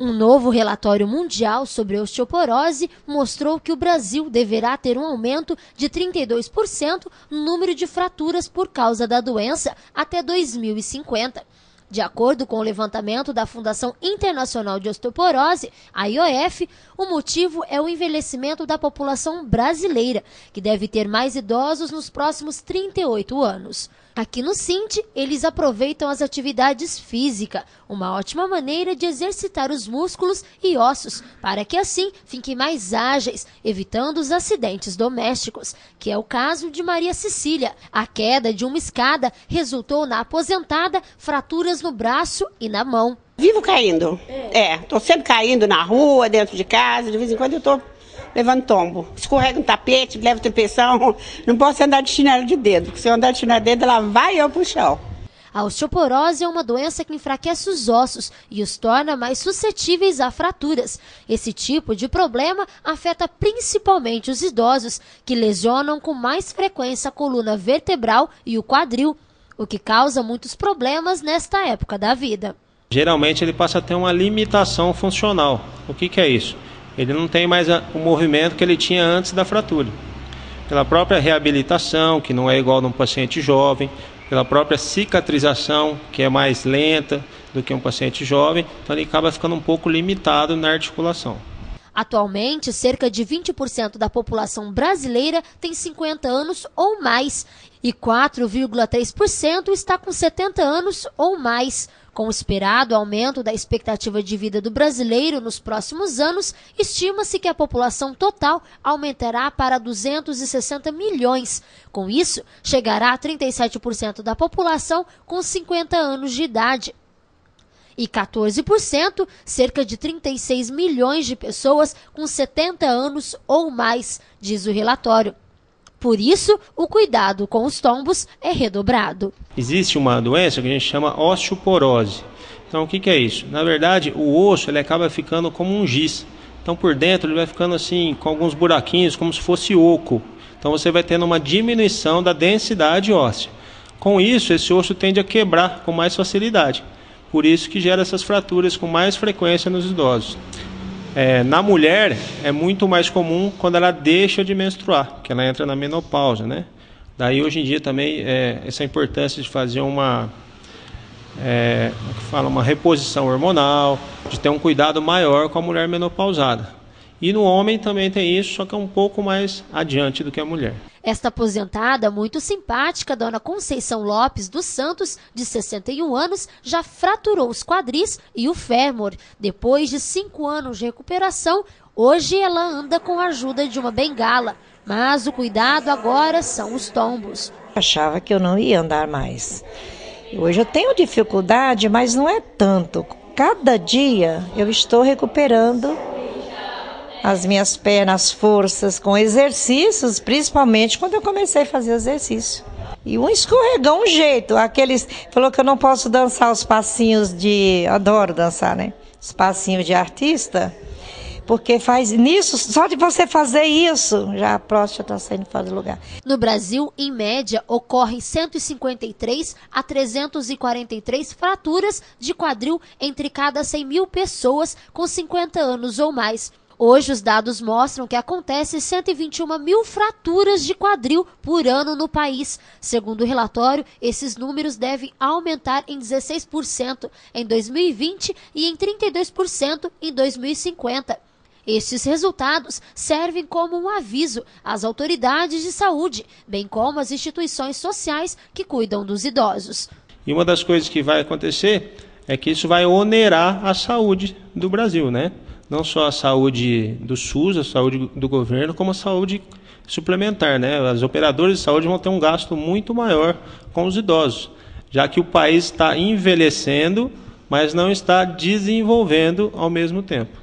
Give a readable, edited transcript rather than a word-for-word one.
Um novo relatório mundial sobre osteoporose mostrou que o Brasil deverá ter um aumento de 32% no número de fraturas por causa da doença até 2050. De acordo com o levantamento da Fundação Internacional de Osteoporose, a IOF, o motivo é o envelhecimento da população brasileira, que deve ter mais idosos nos próximos 38 anos. Aqui no Sint, eles aproveitam as atividades físicas, uma ótima maneira de exercitar os músculos e ossos, para que assim fiquem mais ágeis, evitando os acidentes domésticos, que é o caso de Maria Cecília. A queda de uma escada resultou na aposentada fraturas no braço e na mão. Vivo caindo. Tô sempre caindo na rua, dentro de casa, de vez em quando eu tô levando tombo. Escorrego no tapete, levo tropeção. Não posso andar de chinelo de dedo, porque se eu andar de chinelo de dedo, ela vai eu pro chão. A osteoporose é uma doença que enfraquece os ossos e os torna mais suscetíveis a fraturas. Esse tipo de problema afeta principalmente os idosos, que lesionam com mais frequência a coluna vertebral e o quadril, o que causa muitos problemas nesta época da vida. Geralmente ele passa a ter uma limitação funcional. O que é isso? Ele não tem mais o movimento que ele tinha antes da fratura. Pela própria reabilitação, que não é igual a um paciente jovem, pela própria cicatrização, que é mais lenta do que um paciente jovem, então ele acaba ficando um pouco limitado na articulação. Atualmente, cerca de 20% da população brasileira tem 50 anos ou mais e 4,3% está com 70 anos ou mais. Com o esperado aumento da expectativa de vida do brasileiro nos próximos anos, estima-se que a população total aumentará para 260 milhões. Com isso, chegará a 37% da população com 50 anos de idade. E 14%, cerca de 36 milhões de pessoas com 70 anos ou mais, diz o relatório. Por isso, o cuidado com os tombos é redobrado. Existe uma doença que a gente chama osteoporose. Então, o que é isso? Na verdade, o osso ele acaba ficando como um giz. Então, por dentro ele vai ficando assim, com alguns buraquinhos, como se fosse oco. Então, você vai tendo uma diminuição da densidade óssea. Com isso, esse osso tende a quebrar com mais facilidade. Por isso que gera essas fraturas com mais frequência nos idosos. Na mulher é muito mais comum quando ela deixa de menstruar, que ela entra na menopausa, né? Daí hoje em dia também essa importância de fazer uma reposição hormonal, de ter um cuidado maior com a mulher menopausada. E no homem também tem isso, só que é um pouco mais adiante do que a mulher. Esta aposentada, muito simpática, Dona Conceição Lopes dos Santos, de 61 anos, já fraturou os quadris e o fêmur. Depois de 5 anos de recuperação, hoje ela anda com a ajuda de uma bengala. Mas o cuidado agora são os tombos. Achava que eu não ia andar mais. Hoje eu tenho dificuldade, mas não é tanto. Cada dia eu estou recuperando as minhas pernas, forças, com exercícios, principalmente quando eu comecei a fazer exercício. E um escorregão, um jeito. Falou que eu não posso dançar os passinhos adoro dançar, né? Os passinhos de artista, porque faz nisso, só de você fazer isso, já a próstata está saindo fora do lugar. No Brasil, em média, ocorrem 153 a 343 fraturas de quadril entre cada 100 mil pessoas com 50 anos ou mais. Hoje, os dados mostram que acontecem 121 mil fraturas de quadril por ano no país. Segundo o relatório, esses números devem aumentar em 16% em 2020 e em 32% em 2050. Estes resultados servem como um aviso às autoridades de saúde, bem como às instituições sociais que cuidam dos idosos. E uma das coisas que vai acontecer é que isso vai onerar a saúde do Brasil, né? Não só a saúde do SUS, a saúde do governo, como a saúde suplementar, né? As operadoras de saúde vão ter um gasto muito maior com os idosos, já que o país está envelhecendo, mas não está desenvolvendo ao mesmo tempo.